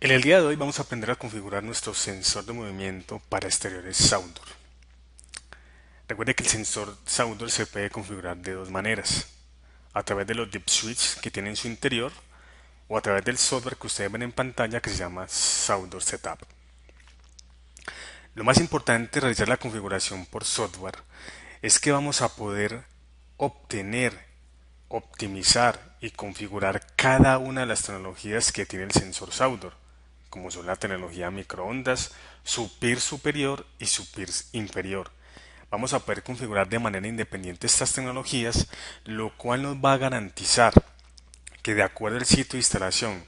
En el día de hoy vamos a aprender a configurar nuestro sensor de movimiento para exteriores Soundor. Recuerde que el sensor Soundor se puede configurar de dos maneras: a través de los dip switch que tiene en su interior o a través del software que ustedes ven en pantalla que se llama Soundor Setup. Lo más importante de realizar la configuración por software es que vamos a poder obtener, optimizar y configurar cada una de las tecnologías que tiene el sensor Soundor, como son la tecnología microondas, su PIR superior y su PIR inferior. Vamos a poder configurar de manera independiente estas tecnologías, lo cual nos va a garantizar que de acuerdo al sitio de instalación,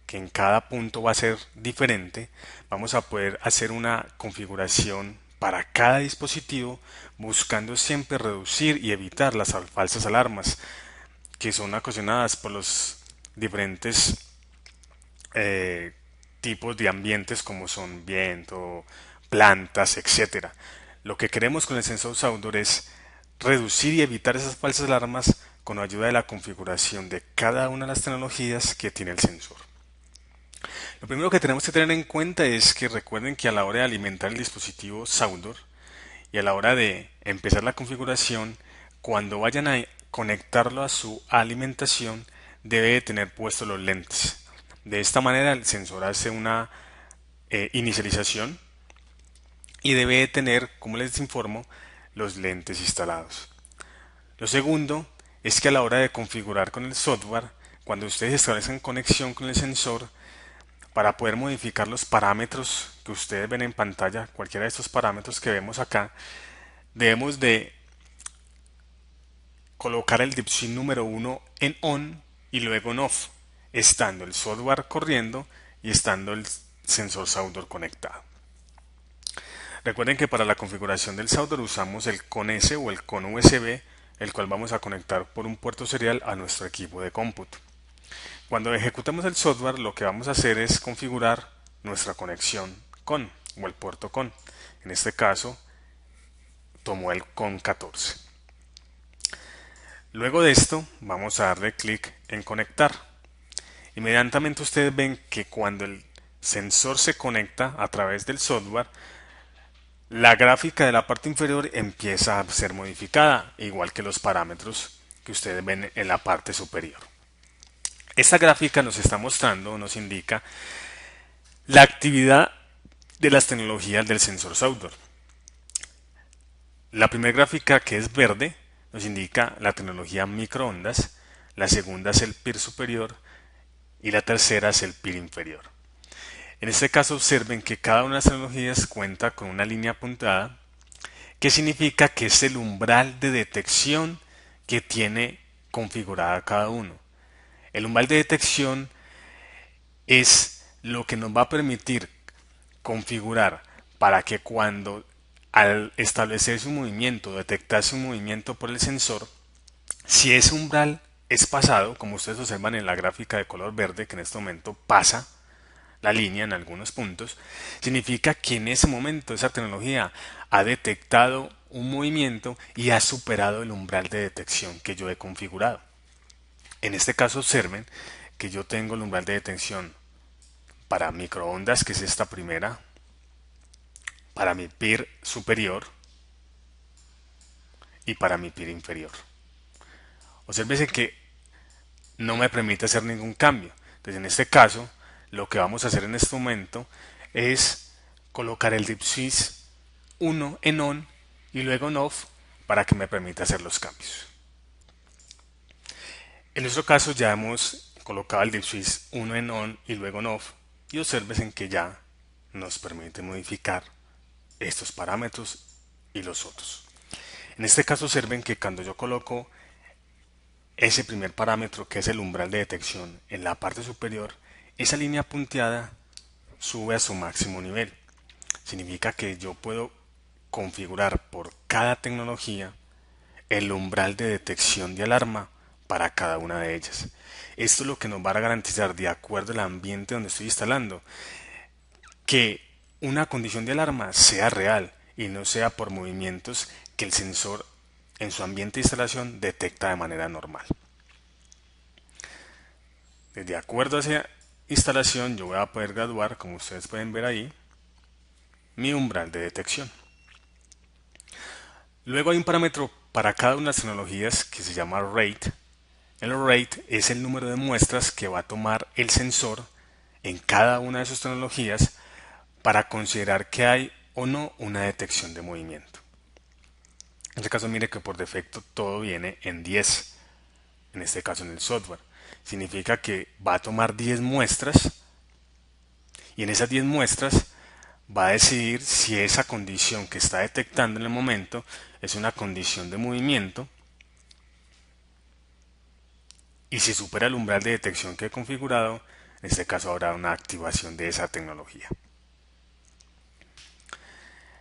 que en cada punto va a ser diferente, vamos a poder hacer una configuración para cada dispositivo, buscando siempre reducir y evitar las falsas alarmas que son ocasionadas por los diferentes eh, tipos de ambientes como son viento, plantas, etcétera. Lo que queremos con el sensor Soundor es reducir y evitar esas falsas alarmas con ayuda de la configuración de cada una de las tecnologías que tiene el sensor. Lo primero que tenemos que tener en cuenta es que recuerden que a la hora de alimentar el dispositivo Soundor y a la hora de empezar la configuración, cuando vayan a conectarlo a su alimentación, debe de tener puestos los lentes. De esta manera el sensor hace una inicialización y debe de tener, como les informo, los lentes instalados. Lo segundo es que a la hora de configurar con el software, cuando ustedes establezcan conexión con el sensor, para poder modificar los parámetros que ustedes ven en pantalla, cualquiera de estos parámetros que vemos acá, debemos de colocar el dip switch número uno en on y luego en off, estando el software corriendo y estando el sensor Soundor conectado. Recuerden que para la configuración del Soundor usamos el CON S o el CON USB, el cual vamos a conectar por un puerto serial a nuestro equipo de cómputo. Cuando ejecutemos el software, lo que vamos a hacer es configurar nuestra conexión CON o el puerto CON. En este caso, tomó el CON 14. Luego de esto, vamos a darle clic en conectar. Inmediatamente ustedes ven que cuando el sensor se conecta a través del software, la gráfica de la parte inferior empieza a ser modificada, igual que los parámetros que ustedes ven en la parte superior. Esta gráfica nos está mostrando, nos indica la actividad de las tecnologías del sensor Soundor. La primera gráfica, que es verde, nos indica la tecnología microondas, la segunda es el PIR superior y la tercera es el PIR inferior. En este caso observen que cada una de las tecnologías cuenta con una línea apuntada, que significa que es el umbral de detección que tiene configurada cada uno. El umbral de detección es lo que nos va a permitir configurar para que cuando al establecer su movimiento, detectarse un movimiento por el sensor, si ese umbral es pasado, como ustedes observan en la gráfica de color verde, que en este momento pasa la línea en algunos puntos, significa que en ese momento esa tecnología ha detectado un movimiento y ha superado el umbral de detección que yo he configurado. En este caso observen que yo tengo el umbral de detección para microondas, que es esta primera, para mi PIR superior y para mi PIR inferior. Observen que no me permite hacer ningún cambio. Entonces, en este caso, lo que vamos a hacer en este momento es colocar el dip switch 1 en on y luego en off para que me permita hacer los cambios. En nuestro caso ya hemos colocado el dip switch 1 en on y luego en off, y observen que ya nos permite modificar estos parámetros y los otros. En este caso observen que cuando yo coloco ese primer parámetro, que es el umbral de detección, en la parte superior, esa línea punteada sube a su máximo nivel. Significa que yo puedo configurar por cada tecnología el umbral de detección de alarma para cada una de ellas. Esto es lo que nos va a garantizar, de acuerdo al ambiente donde estoy instalando, que una condición de alarma sea real y no sea por movimientos que el sensor en su ambiente de instalación detecta de manera normal. De acuerdo a ese instalación yo voy a poder graduar, como ustedes pueden ver ahí, mi umbral de detección. Luego hay un parámetro para cada una de las tecnologías que se llama rate. El rate es el número de muestras que va a tomar el sensor en cada una de sus tecnologías para considerar que hay o no una detección de movimiento. En este caso mire que por defecto todo viene en 10, en este caso en el software. Significa que va a tomar 10 muestras y en esas 10 muestras va a decidir si esa condición que está detectando en el momento es una condición de movimiento y si supera el umbral de detección que he configurado, en este caso habrá una activación de esa tecnología.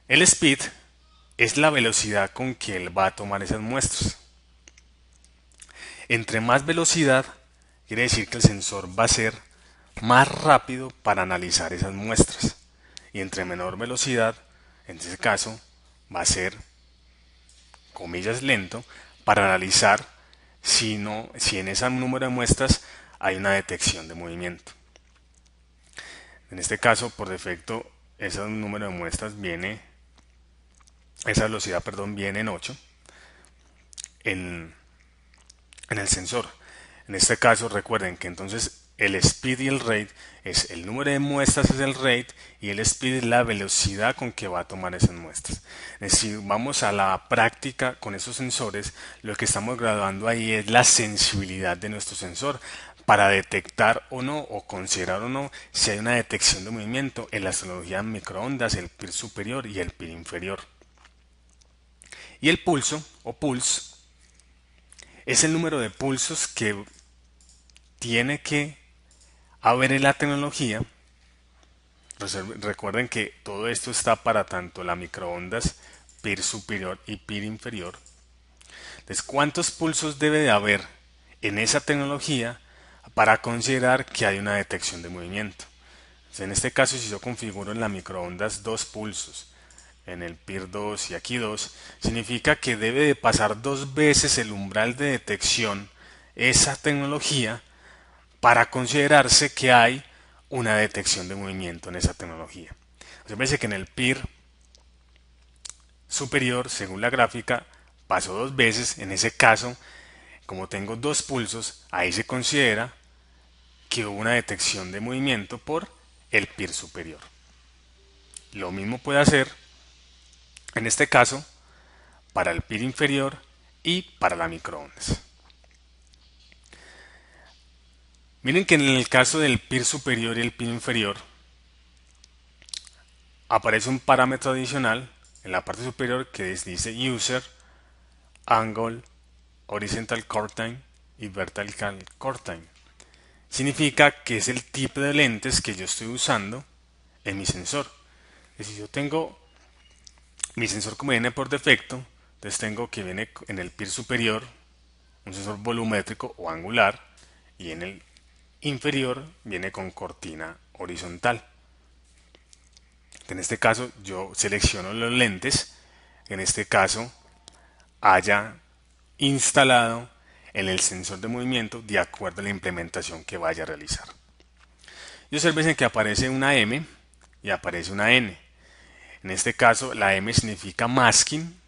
El speed es la velocidad con que él va a tomar esas muestras. Entre más velocidad, quiere decir que el sensor va a ser más rápido para analizar esas muestras. Y entre menor velocidad, en este caso, va a ser, comillas, lento para analizar si en ese número de muestras hay una detección de movimiento. En este caso, por defecto, ese número de muestras viene, esa velocidad, perdón, viene en 8 en el sensor. En este caso, recuerden que entonces el speed y el rate es el número de muestras es el rate y el speed es la velocidad con que va a tomar esas muestras. Es decir, vamos a la práctica con esos sensores, lo que estamos graduando ahí es la sensibilidad de nuestro sensor para detectar o no o considerar o no si hay una detección de movimiento en las tecnologías microondas, el PIR superior y el PIR inferior. Y el pulso o pulse es el número de pulsos que tiene que haber en la tecnología. Recuerden que todo esto está para tanto la microondas PIR superior y PIR inferior. Entonces, ¿cuántos pulsos debe de haber en esa tecnología para considerar que hay una detección de movimiento? Entonces, en este caso, si yo configuro en la microondas 2 pulsos, en el PIR 2 y aquí 2, significa que debe de pasar 2 veces el umbral de detección esa tecnología para considerarse que hay una detección de movimiento en esa tecnología. O sea, parece que en el PIR superior, según la gráfica, pasó 2 veces. En ese caso, como tengo 2 pulsos, ahí se considera que hubo una detección de movimiento por el PIR superior. Lo mismo puede hacer, en este caso, para el PIR inferior y para la microondas. Miren que en el caso del PIR superior y el PIR inferior, aparece un parámetro adicional en la parte superior que dice User, Angle, Horizontal Core Time y Vertical Core Time. Significa que es el tipo de lentes que yo estoy usando en mi sensor. Es decir, yo tengo mi sensor como viene por defecto, entonces tengo que viene en el PIR superior un sensor volumétrico o angular y en el inferior viene con cortina horizontal. En este caso yo selecciono los lentes, en este caso haya instalado en el sensor de movimiento de acuerdo a la implementación que vaya a realizar. Y observen que aparece una M y aparece una N. En este caso la M significa masking.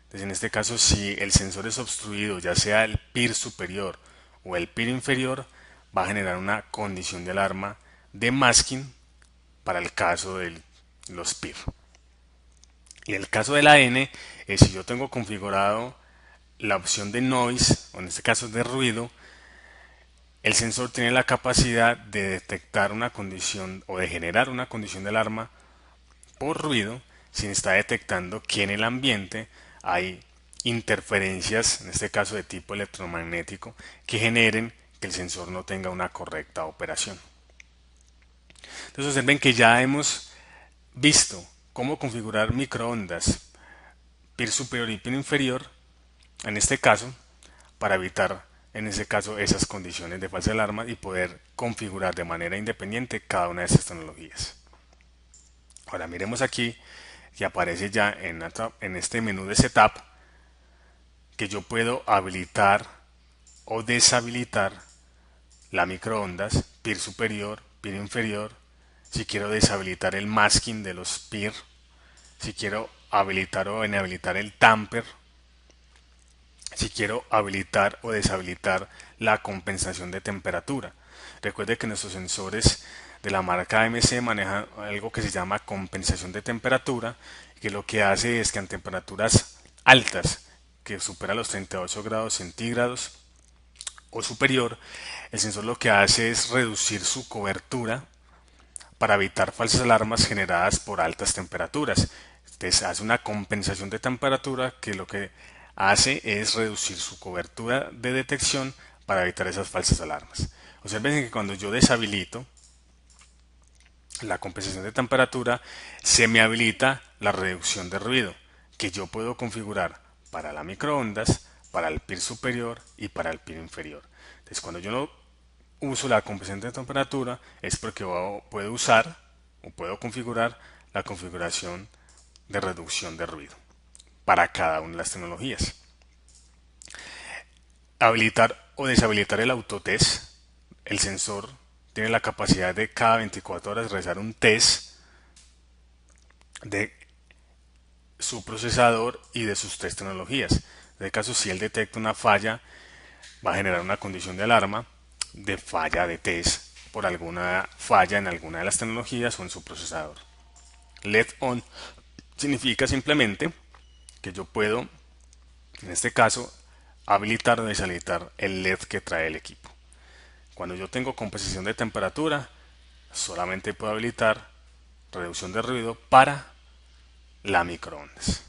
Entonces en este caso si el sensor es obstruido, ya sea el PIR superior o el PIR inferior, va a generar una condición de alarma de masking para el caso de los PIR. Y el caso de la N es si yo tengo configurado la opción de noise, o en este caso de ruido, el sensor tiene la capacidad de detectar una condición o de generar una condición de alarma por ruido si está detectando que en el ambiente hay interferencias, en este caso de tipo electromagnético, que generen que el sensor no tenga una correcta operación. Entonces observen que ya hemos visto cómo configurar microondas PIR superior y PIR inferior, en este caso, para evitar en ese caso esas condiciones de falsa alarma y poder configurar de manera independiente cada una de esas tecnologías. Ahora miremos aquí que aparece ya en este menú de setup que yo puedo habilitar o deshabilitar la microondas PIR superior, PIR inferior, si quiero deshabilitar el masking de los PIR, si quiero habilitar o inhabilitar el tamper, si quiero habilitar o deshabilitar la compensación de temperatura. Recuerde que nuestros sensores de la marca AMC manejan algo que se llama compensación de temperatura, que lo que hace es que en temperaturas altas, que supera los 38 grados centígrados o superior, el sensor lo que hace es reducir su cobertura para evitar falsas alarmas generadas por altas temperaturas. Entonces hace una compensación de temperatura que lo que hace es reducir su cobertura de detección para evitar esas falsas alarmas. Observen que cuando yo deshabilito la compensación de temperatura, se me habilita la reducción de ruido, que yo puedo configurar para la microondas, para el PIR superior y para el PIR inferior. Entonces cuando yo no uso la compensación de temperatura es porque puedo usar o puedo configurar la configuración de reducción de ruido para cada una de las tecnologías. Habilitar o deshabilitar el autotest. El sensor tiene la capacidad de cada 24 horas realizar un test de su procesador y de sus tres tecnologías. En este caso, si él detecta una falla, va a generar una condición de alarma de falla de test por alguna falla en alguna de las tecnologías o en su procesador. LED on significa simplemente que yo puedo, en este caso, habilitar o deshabilitar el LED que trae el equipo. Cuando yo tengo compensación de temperatura, solamente puedo habilitar reducción de ruido para la microondas.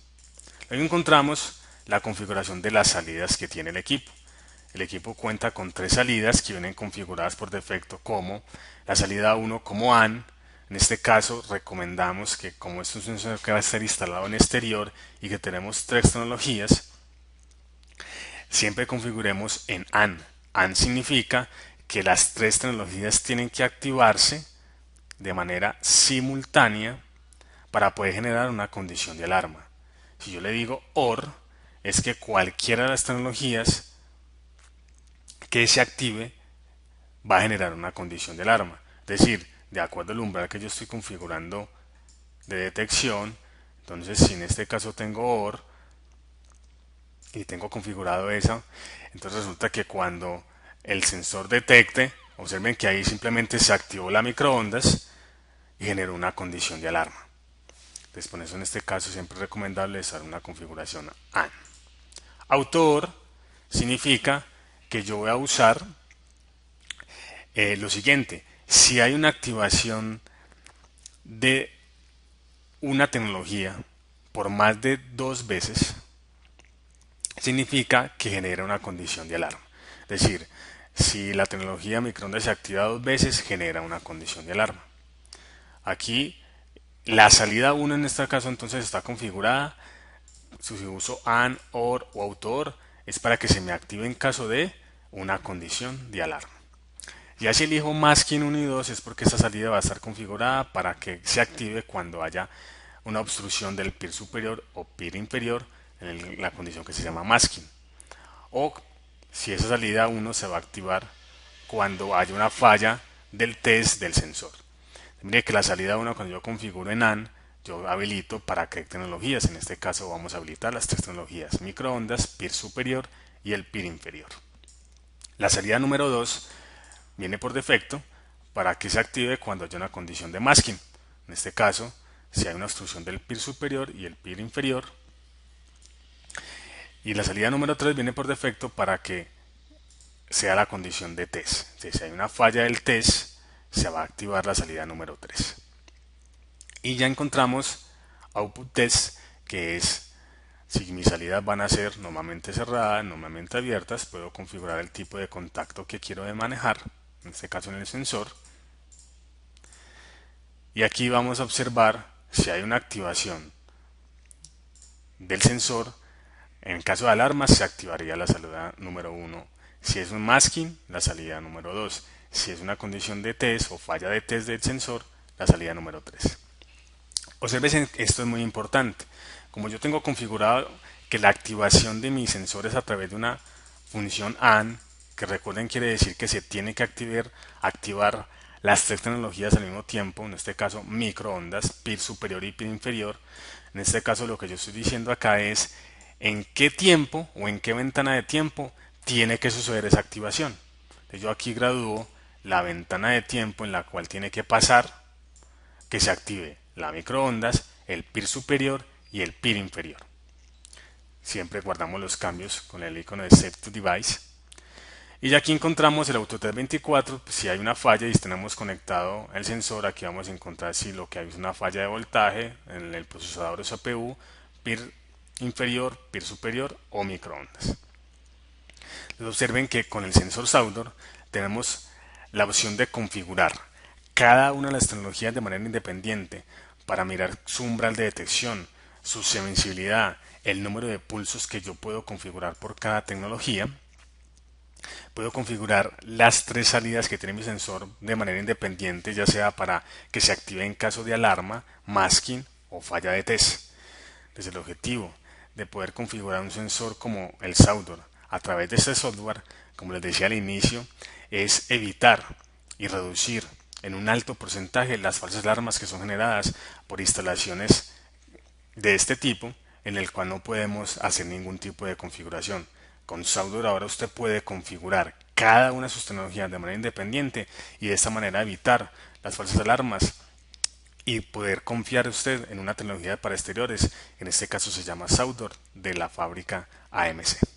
Luego encontramos la configuración de las salidas que tiene el equipo. El equipo cuenta con tres salidas que vienen configuradas por defecto como la salida 1 como AN. En este caso recomendamos que como esto es un sensor que va a estar instalado en exterior y que tenemos tres tecnologías, siempre configuremos en AN. AN significa que las tres tecnologías tienen que activarse de manera simultánea para poder generar una condición de alarma. Si yo le digo OR, es que cualquiera de las tecnologías que se active va a generar una condición de alarma. Es decir, de acuerdo al umbral que yo estoy configurando de detección, entonces si en este caso tengo OR y tengo configurado eso, entonces resulta que cuando el sensor detecte, observen que ahí simplemente se activó la microondas y generó una condición de alarma. Entonces por eso en este caso siempre es recomendable usar una configuración AN. Autor significa que yo voy a usar lo siguiente. Si hay una activación de una tecnología por más de dos veces, significa que genera una condición de alarma. Es decir, si la tecnología microondas se activa dos veces, genera una condición de alarma. Aquí la salida 1 en este caso entonces está configurada. Si uso AND, OR o AUTOR es para que se me active en caso de una condición de alarma. Ya si elijo masking 1 y 2 es porque esta salida va a estar configurada para que se active cuando haya una obstrucción del PIR superior o PIR inferior en la condición que se llama masking. O si esa salida 1 se va a activar cuando haya una falla del test del sensor. Mire que la salida 1 cuando yo configuro en AND, yo habilito para qué tecnologías. En este caso vamos a habilitar las tres tecnologías: microondas, PIR superior y el PIR inferior. La salida número 2 viene por defecto para que se active cuando haya una condición de masking. En este caso, si hay una obstrucción del PIR superior y el PIR inferior. Y la salida número 3 viene por defecto para que sea la condición de test. Si hay una falla del test, se va a activar la salida número 3. Y ya encontramos output test, que es si mis salidas van a ser normalmente cerradas, normalmente abiertas, puedo configurar el tipo de contacto que quiero manejar, en este caso en el sensor. Y aquí vamos a observar si hay una activación del sensor. En caso de alarma se activaría la salida número 1. Si es un masking, la salida número 2. Si es una condición de test o falla de test del sensor, la salida número 3. Observen, esto es muy importante. Como yo tengo configurado que la activación de mis sensores a través de una función AND, que recuerden quiere decir que se tiene que activar las tres tecnologías al mismo tiempo, en este caso microondas, PIR superior y PIR inferior. En este caso lo que yo estoy diciendo acá es en qué tiempo o en qué ventana de tiempo tiene que suceder esa activación. Entonces yo aquí gradúo la ventana de tiempo en la cual tiene que pasar que se active la microondas, el PIR superior y el PIR inferior. Siempre guardamos los cambios con el icono de Save to Device. Y ya aquí encontramos el Autotest 24, pues si hay una falla y tenemos conectado el sensor, aquí vamos a encontrar si lo que hay es una falla de voltaje en el procesador o CPU, PIR inferior, PIR superior o microondas. Entonces observen que con el sensor Saudor tenemos la opción de configurar cada una de las tecnologías de manera independiente para mirar su umbral de detección, su sensibilidad, el número de pulsos que yo puedo configurar por cada tecnología. Puedo configurar las tres salidas que tiene mi sensor de manera independiente, ya sea para que se active en caso de alarma, masking o falla de test. Desde el objetivo de poder configurar un sensor como el Saudor a través de este software, como les decía al inicio, es evitar y reducir en un alto porcentaje las falsas alarmas que son generadas por instalaciones de este tipo en el cual no podemos hacer ningún tipo de configuración. Con Saudor ahora usted puede configurar cada una de sus tecnologías de manera independiente y de esta manera evitar las falsas alarmas y poder confiar usted en una tecnología para exteriores. En este caso se llama Saudor de la fábrica AMC.